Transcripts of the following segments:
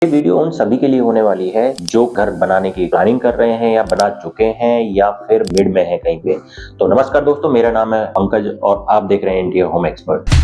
ये वीडियो उन सभी के लिए होने वाली है जो घर बनाने की प्लानिंग कर रहे हैं या बना चुके हैं या फिर मिड में है कहीं पे। तो नमस्कार दोस्तों, मेरा नाम है पंकज और आप देख रहे हैं इंडिया होम एक्सपर्ट।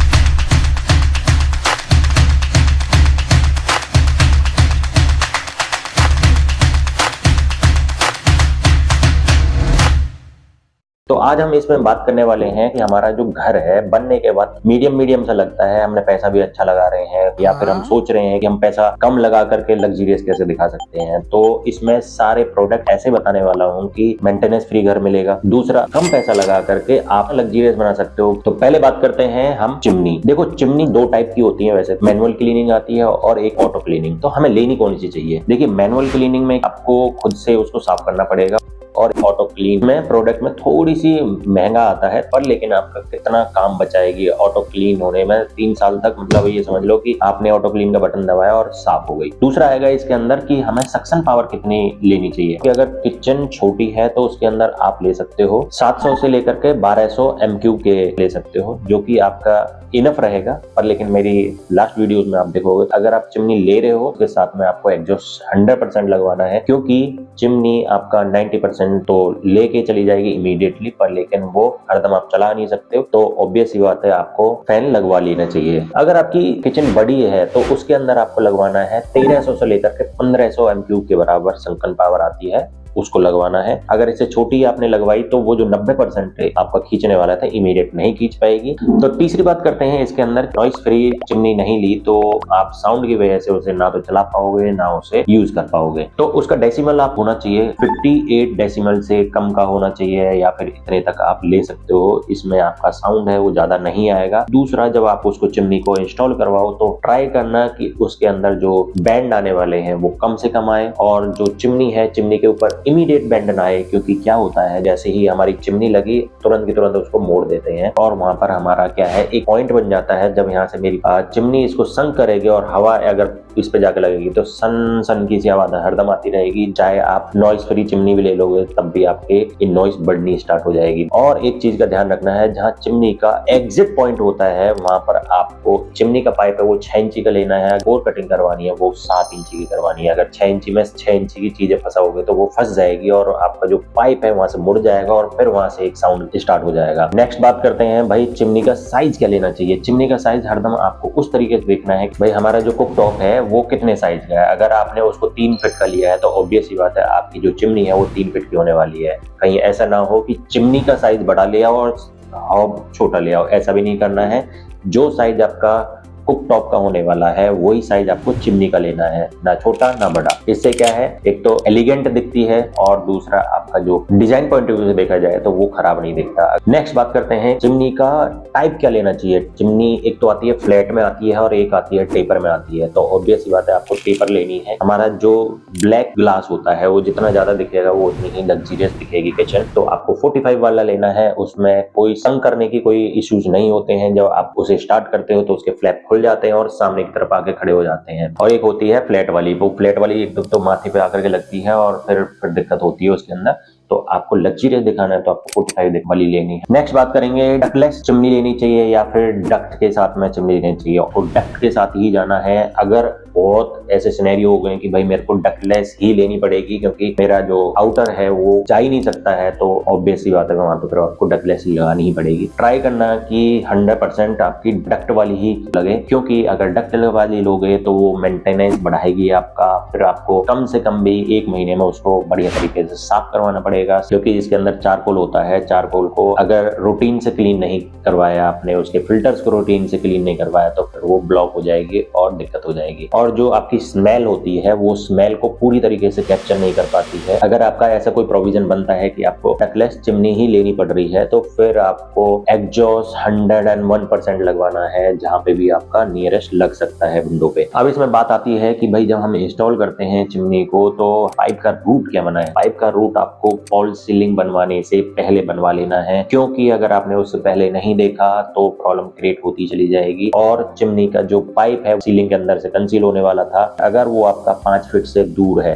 तो आज हम इसमें बात करने वाले हैं कि हमारा जो घर है बनने के बाद मीडियम सा लगता है, हमने पैसा भी अच्छा लगा रहे हैं या फिर हम सोच रहे हैं कि हम पैसा कम लगा करके लग्जरियस कैसे दिखा सकते हैं। तो इसमें सारे प्रोडक्ट ऐसे बताने वाला हूँ कि मेंटेनेंस फ्री घर मिलेगा, दूसरा कम पैसा लगा करके आप लग्जरियस बना सकते हो। तो पहले बात करते हैं हम चिमनी। देखो, चिमनी दो टाइप की होती है, वैसे मैनुअल क्लीनिंग आती है और एक ऑटो क्लीनिंग। तो हमें लेनी कौन सी चाहिए? देखिए, मैनुअल क्लीनिंग में आपको खुद से उसको साफ करना पड़ेगा और ऑटो क्लीन में प्रोडक्ट में थोड़ी सी महंगा आता है, पर लेकिन आपका कितना काम बचाएगी ऑटो क्लीन होने में। 3 साल तक मतलब ये समझ लो कि आपने ऑटो क्लीन का बटन दबाया और साफ हो गई। दूसरा आएगा इसके अंदर कि हमें सक्शन पावर कितनी लेनी चाहिए। कि अगर किचन छोटी है तो उसके अंदर आप ले सकते हो 700 से लेकर के 1200 MQ के ले सकते हो, जो कि आपका इनफ रहेगा। पर लेकिन मेरी लास्ट वीडियोस में आप देखोगे, अगर आप चिमनी ले रहे हो उसके साथ में आपको एग्जॉस्ट 100% लगवाना है, क्योंकि चिमनी आपका 90% तो लेके चली जाएगी इमीडिएटली, पर लेकिन वो हरदम आप चला नहीं सकते हो। तो ऑब्वियस ही बात है, आपको फैन लगवा लेना चाहिए। अगर आपकी किचन बड़ी है तो उसके अंदर आपको लगवाना है 1300 से लेकर के 1500 MQ के बराबर संकन पावर आती है, उसको लगवाना है। अगर इससे छोटी आपने लगवाई तो वो जो 90% आपका खींचने वाला था इमीडिएट नहीं खींच पाएगी। तो तीसरी बात करते हैं इसके अंदर, नॉइस फ्री चिमनी नहीं ली तो आप साउंड की वजह से उसे ना तो चला पाओगे ना उसे यूज कर पाओगे। तो उसका डेसिमल आप होना चाहिए 58 डेसिमल से कम का होना चाहिए, या फिर इतने तक आप ले सकते हो। इसमें आपका साउंड है वो ज्यादा नहीं आएगा। दूसरा, जब आप उसको चिमनी को इंस्टॉल करवाओ तो ट्राई करना कि उसके अंदर जो बैंड आने वाले हैं वो कम से कम आए, और जो चिमनी है चिमनी के ऊपर इमीडिएट बैंड ना आए। क्योंकि क्या होता है, जैसे ही हमारी चिमनी लगी तुरंत की तुरंत उसको मोड़ देते हैं और वहां पर हमारा क्या है, एक पॉइंट बन जाता है। जब यहाँ से मेरी चिमनी इसको संक करेगी और हवा अगर इस पे जाकर लगेगी तो सन सन की सी आवाज हरदम आती रहेगी। चाहे आप नॉइस फ्री चिमनी भी ले लोगे तब भी आपके इन नॉइस बढ़नी स्टार्ट हो जाएगी। और एक चीज का ध्यान रखना है, जहाँ चिमनी का एग्जिट पॉइंट होता है वहां पर आपको चिमनी का पाइप है वो 6 इंची का लेना है। और कटिंग करवानी है वो 7 इंची की करवानी है। अगर 6 इंची में 6 इंची की चीजें फंसाओगे तो वो फंस जाएगी और आपका जो पाइप है वहां से मुड़ जाएगा और फिर वहां से एक साउंड स्टार्ट हो जाएगा। नेक्स्ट बात करते हैं भाई, चिमनी का साइज क्या लेना चाहिए। चिमनी का साइज हरदम आपको उस तरीके से देखना है कि भाई हमारा जो कुक टॉप है वो कितने साइज का है। अगर आपने उसको 3 फीट का लिया है तो ऑब्वियस ही बात है आपकी जो चिमनी है वो 3 फीट की होने वाली है। कहीं ऐसा ना हो कि चिमनी का साइज बड़ा ले आओ और छोटा ले आओ, ऐसा भी नहीं करना है। जो साइज आपका कुक टॉप का होने वाला है वही साइज आपको चिमनी का लेना है, ना छोटा ना बड़ा। इससे क्या है, एक तो एलिगेंट दिखती है और दूसरा आपका जो डिजाइन पॉइंट ऑफ व्यू से देखा जाए तो वो खराब नहीं दिखता। नेक्स्ट बात करते हैं चिमनी का टाइप क्या लेना चाहिए। चिमनी एक तो आती है फ्लैट में आती है और एक आती है टेपर में आती है। तो ऑब्वियस ही बात है आपको टेपर लेनी है। हमारा जो ब्लैक ग्लास होता है वो जितना ज्यादा दिखेगा वो उतनी ही लग्जरियस दिखेगी किचन। तो आपको 45 वाला लेना है, उसमें कोई संग करने की कोई इश्यूज नहीं होते हैं। जब आप उसे स्टार्ट करते हो तो उसके फ्लैप खुल जाते हैं और सामने की तरफ आके खड़े हो जाते हैं। और एक होती है फ्लैट वाली, वो फ्लैट वाली एकदम तो माथे पे आकर के लगती है और फिर दिक्कत होती है उसके अंदर। तो आपको लग्जरियस दिखाना है तो आपको 45 वाली लेनी है। नेक्स्ट बात करेंगे, डक्टलेस चिमनी लेनी चाहिए या फिर डक्ट के साथ में चिमनी लेनी चाहिए। और डक्ट के साथ ही जाना है। अगर बहुत ऐसे सिनेरियो हो गए कि भाई मेरे को डक्टलेस ही लेनी पड़ेगी क्योंकि मेरा जो आउटर है वो जा ही नहीं सकता है, तो ऑब्वियस ही बात है वहां पर आपको डक्टलेस ही लगानी ही पड़ेगी। ट्राई करना कि 100% आपकी डक्ट वाली ही लगे, क्योंकि अगर डक्ट वाली लोगे तो वो मेंटेनेंस बढ़ाएगी आपका। फिर आपको कम से कम भी 1 महीने में उसको बढ़िया तरीके से साफ करवाना पड़ेगा, क्योंकि इसके अंदर चारकोल होता है। चारकोल को अगर रूटीन से क्लीन नहीं करवाया आपने, उसके फिल्टर्स को रूटीन से क्लीन नहीं करवाया तो फिर वो ब्लॉक हो जाएगी और दिक्कत हो जाएगी। और जो आपकी स्मेल होती है वो स्मेल को पूरी तरीके से कैप्चर नहीं कर पाती है। अगर आपका ऐसा कोई प्रोविजन बनता है कि आपको डक्टलेस चिमनी ही लेनी पड़ रही है तो फिर आपको एग्जॉस्ट 101% लगवाना है, जहां पे भी आपका नियरेस्ट लग सकता है विंडो पे। अब इसमें बात आती है कि भाई जब हम इंस्टॉल करते हैं चिमनी को तो पाइप का रूट क्या बनाए। पाइप का रूट आपको फॉल्स सीलिंग बनवाने से पहले बनवा लेना है, क्योंकि अगर आपने उससे पहले नहीं देखा तो प्रॉब्लम क्रिएट होती चली जाएगी। और चिमनी का जो पाइप है सीलिंग के अंदर से कंसील होने वाला था, अगर वो आपका 5 फीट से दूर है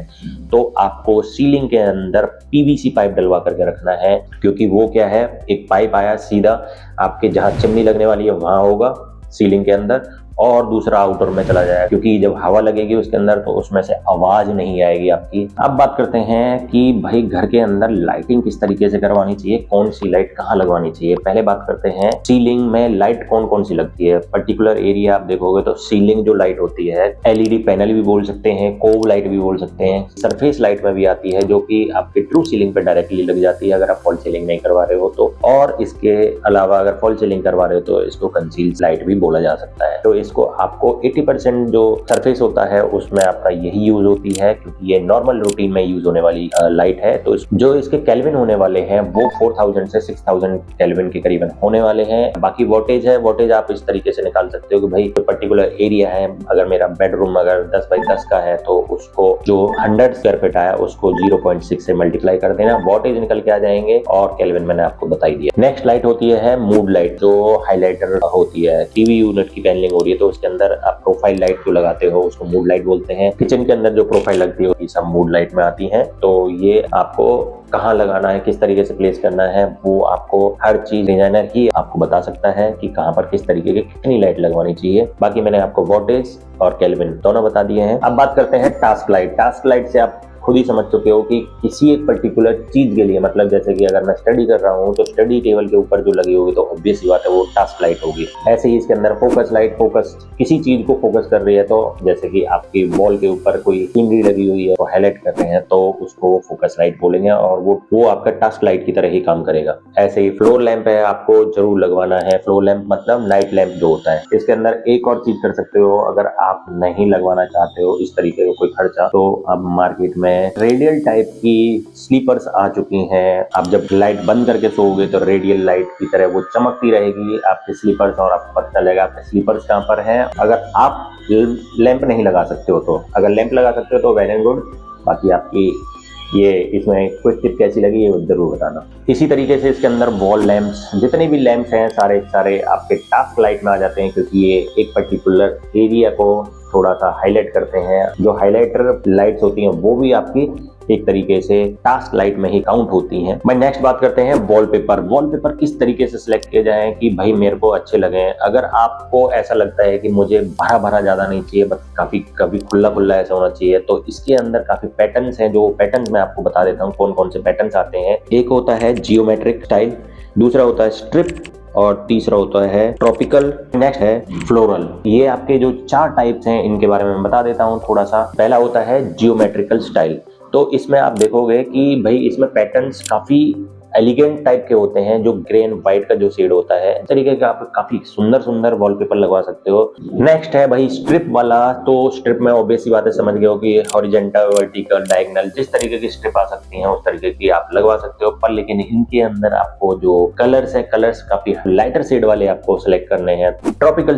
तो आपको सीलिंग के अंदर PVC पाइप डलवा करके रखना है। क्योंकि वो क्या है, एक पाइप आया सीधा आपके जहां चिमनी लगने वाली है वहां होगा सीलिंग के अंदर, और दूसरा आउटडोर में चला जाएगा, क्योंकि जब हवा लगेगी उसके अंदर तो उसमें से आवाज नहीं आएगी आपकी। अब बात करते हैं कि भाई घर के अंदर लाइटिंग किस तरीके से करवानी चाहिए, कौन सी लाइट कहाँ लगवानी चाहिए। पहले बात करते हैं सीलिंग में लाइट कौन कौन सी लगती है। पर्टिकुलर एरिया आप देखोगे तो सीलिंग जो लाइट होती है, एलईडी पैनल भी बोल सकते हैं, कोव लाइट भी बोल सकते हैं, सरफेस लाइट में भी आती है जो कि आपके ट्रू सीलिंग पे डायरेक्टली लग जाती है अगर आप फॉल सीलिंग नहीं करवा रहे हो तो। और इसके अलावा अगर फॉल सीलिंग करवा रहे हो तो इसको कंसील लाइट भी बोला जा सकता है। तो इसको आपको 80% जो सरफेस होता है उसमें आपका यही यूज होती है, क्योंकि ये नॉर्मल रूटीन में यूज होने वाली लाइट है। तो जो इसके केल्विन होने वाले हैं वो 4000 से 6000 केल्विन के करीबन होने वाले हैं। बाकी वोल्टेज है, वोल्टेज आप इस तरीके से निकाल सकते हो कि भाई जो पर्टिकुलर एरिया है, अगर मेरा बेडरूम अगर 10 बाई 10 का है तो उसको जो 100 स्क्वायर फीट आया उसको 0.6 से मल्टीप्लाई कर देना, वोल्टेज निकल के आ जाएंगे और केल्विन मैंने आपको बताई दिया। नेक्स्ट लाइट होती है मूड लाइट, जो हाईलाइटर होती है। टीवी यूनिट की पैनलिंग हो रही है तो उसके अंदर आप प्रोफाइल लाइट जो लगाते हो उसको मूड लाइट बोलते हैं। किचन के अंदर जो प्रोफाइल लगती है ये सब मूड लाइट में आती है। तो ये आपको कहाँ लगाना है, किस तरीके से प्लेस करना है, वो आपको हर चीज डिजाइनर ही आपको बता सकता है कि कहाँ पर किस तरीके की कितनी लाइट लगवानी चाहिए। बाकी मैंने आपको वोल्टेज और केल्विन दोनों बता दिए हैं। अब बात करते हैं टास्क लाइट। टास्क लाइट से आप खुद ही समझ चुके हो कि किसी एक पर्टिकुलर चीज के लिए, मतलब जैसे कि अगर मैं स्टडी कर रहा हूँ तो स्टडी टेबल के ऊपर जो लगी होगी तो ऑब्वियस ही बात है वो टास्क लाइट होगी। ऐसे ही इसके अंदर फोकस लाइट, फोकस किसी चीज को फोकस कर रही है, तो जैसे कि आपकी वॉल के ऊपर कोई सीनरी लगी हुई है वो हाईलाइट कर रहे हैं तो उसको फोकस लाइट बोलेंगे और वो आपका टास्क लाइट की तरह ही काम करेगा। ऐसे ही फ्लोर लैंप है, आपको जरूर लगवाना है। फ्लोर लैंप मतलब नाइट लैंप जो होता है। इसके अंदर एक और चीज कर सकते हो, अगर आप नहीं लगवाना चाहते हो इस तरीके का कोई खर्चा, तो अब मार्केट में रेडियल टाइप की स्लीपर्स आ चुकी हैं। आप जब लाइट बंद करके सोओगे तो रेडियल लाइट की तरह वो चमकती रहेगी आपके स्लीपर्स और आपको पता चलेगा आपके स्लीपर्स कहाँ पर हैं। अगर आप लैंप नहीं लगा सकते हो तो, अगर लैंप लगा सकते हो तो वेल एंड गुड। बाकी आपकी ये इसमें क्विक टिप कैसी लगी ये जरूर बताना। इसी तरीके से इसके अंदर वॉल लैंप्स, जितने भी लैंप्स हैं सारे आपके टास्क लाइट में आ जाते हैं, क्योंकि ये एक पर्टिकुलर एरिया को थोड़ा सा हाईलाइट करते हैं। जो हाईलाइटर लाइट्स होती हैं वो भी आपकी एक तरीके से टास्क लाइट में ही काउंट होती हैं। मैं नेक्स्ट बात करते हैं वॉलपेपर। वॉलपेपर किस तरीके से सिलेक्ट किए जाएं कि भाई मेरे को अच्छे लगे। अगर आपको ऐसा लगता है कि मुझे भरा भरा ज्यादा नहीं चाहिए, बस काफी खुला खुला ऐसा होना चाहिए, तो इसके अंदर काफी पैटर्न्स हैं। जो पैटर्न्स मैं आपको बता देता हूँ कौन कौन से पैटर्न्स आते हैं। एक होता है जियोमेट्रिक स्टाइल, दूसरा होता है स्ट्रिप और तीसरा होता है ट्रॉपिकल, नेक्स्ट है फ्लोरल। ये आपके जो 4 टाइप्स हैं इनके बारे में बता देता हूँ थोड़ा सा। पहला होता है जियोमेट्रिकल स्टाइल। तो इसमें आप देखोगे कि भाई इसमें पैटर्न्स काफी एलिगेंट टाइप के होते हैं, जो ग्रे एंड व्हाइट का जो शेड होता है, इस तरीके का आप काफी सुंदर वॉलपेपर लगवा सकते हो। नेक्स्ट है भाई स्ट्रिप वाला। तो स्ट्रिप में ऑब्वियस सी बात है, समझ गए हो कि हॉरिजॉन्टल, वर्टिकल, डायगोनल, जिस तरीके की स्ट्रिप आ सकती हैं उस तरीके की आप लगवा सकते हो। पर लेकिन इनके अंदर आपको जो कलर्स है, कलर्स काफी लाइटर शेड वाले आपको सिलेक्ट करने हैं। ट्रॉपिकल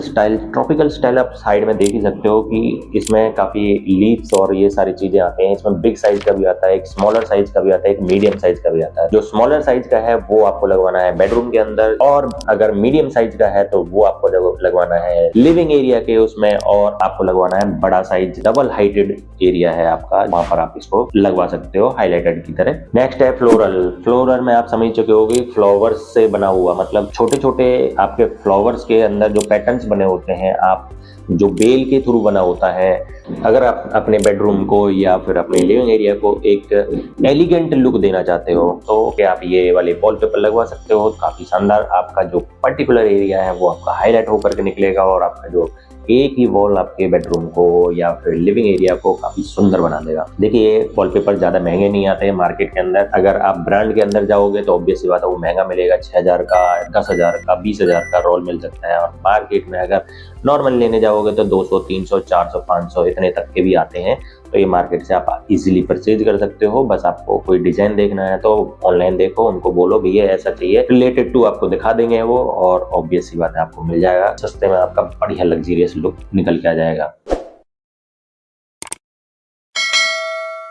स्टाइल आप साइड में देख ही सकते हो कि इसमें काफी लीव्स और ये सारी चीजें आते हैं। इसमें बिग साइज का भी आता है, एक स्मॉलर साइज का भी आता है, एक मीडियम साइज का भी आता है। जो स्मॉलर साइज का है वो आपको लगवाना है बेडरूम के अंदर, और अगर मीडियम साइज का है तो वो आपको लगवाना है लिविंग एरिया के उसमें, और आपको लगवाना है बड़ा साइज डबल हाइटेड एरिया है आपका, वहां पर आप इसको लगवा सकते हो हाईलाइटेड की तरह। नेक्स्ट है फ्लोरल में आप समझ चुके होंगे, फ्लावर्स से बना हुआ, मतलब छोटे छोटे आपके फ्लावर्स के अंदर जो पैटर्न्स बने होते हैं, आप जो बेल के थ्रू बना होता है। अगर आप अपने बेडरूम को या फिर अपने लिविंग एरिया को एक एलिगेंट लुक देना चाहते हो तो क्या आप ये वाले वॉलपेपर लगवा सकते हो। काफी शानदार आपका जो पर्टिकुलर एरिया है वो आपका हाईलाइट होकर के निकलेगा, और आपका जो एक ही वॉल आपके बेडरूम को या फिर लिविंग एरिया को काफी सुंदर बना देगा। देखिए वॉलपेपर ज्यादा महंगे नहीं आते हैं मार्केट के अंदर। अगर आप ब्रांड के अंदर जाओगे तो ऑब्वियस सी बात है वो महंगा मिलेगा, 6000 का, 10,000 का, 20,000 का रोल मिल सकता है। और मार्केट में अगर नॉर्मल लेने जाओगे तो 200, 300, 400, 500 इतने तक के भी आते हैं। तो ये मार्केट से आप इजीली परचेज कर सकते हो। बस आपको कोई डिजाइन देखना है तो ऑनलाइन देखो, उनको बोलो भैया ऐसा चाहिए, रिलेटेड टू आपको दिखा देंगे वो, और ऑब्वियस सी बात है आपको मिल जाएगा सस्ते में, आपका बढ़िया लग्जरियस लुक निकल के आ जाएगा।